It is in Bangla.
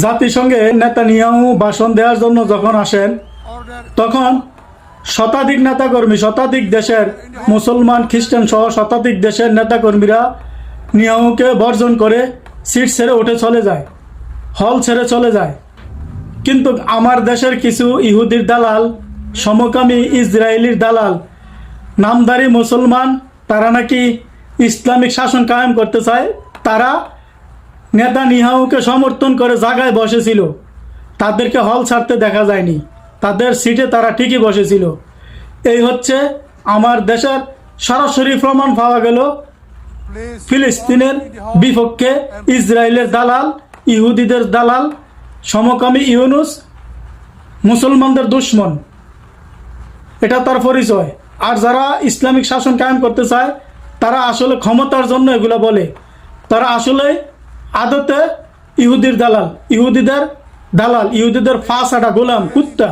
জাতিসংঘে নেতানিয়াহু ভাষণ দেওয়ার জন্য যখন আসেন তখন শতাধিক নেতাকর্মী, শতাধিক দেশের মুসলমান খ্রিস্টান সহ শতাধিক দেশের নেতাকর্মীরা নিয়াহুকে বর্জন করে সিট ছেড়ে উঠে চলে যায়, হল ছেড়ে চলে যায়। কিন্তু আমার দেশের কিছু ইহুদির দালাল, সমকামী ইসরায়েলির দালাল, নামধারী মুসলমান, তারা নাকি ইসলামিক শাসন কায়েম করতে চায়। তারা নেতানিয়াহুকে সমর্থন করে জায়গায় বসেছিল, তাদেরকে হল ছাড়তে দেখা যায়নি, তাদের সিটে তারা ঠিকই বসেছিল। এই হচ্ছে আমার দেশের সরাসরি প্রমাণ পাওয়া গেল ফিলিস্তিনের বিপক্ষে ইসরায়েলের দালাল, ইহুদিদের দালাল, সমকামী ইউনুস মুসলমানদের দুশ্মন, এটা তার পরিচয়। আর যারা ইসলামিক শাসন কায়েম করতে চায় তারা আসলে ক্ষমতার জন্য এগুলো বলে, তারা আসলে আদতে ইহুদির দালাল, ইহুদিদের দালাল, ইহুদিদের ফাঁস আটা গোলাম কুত্তা।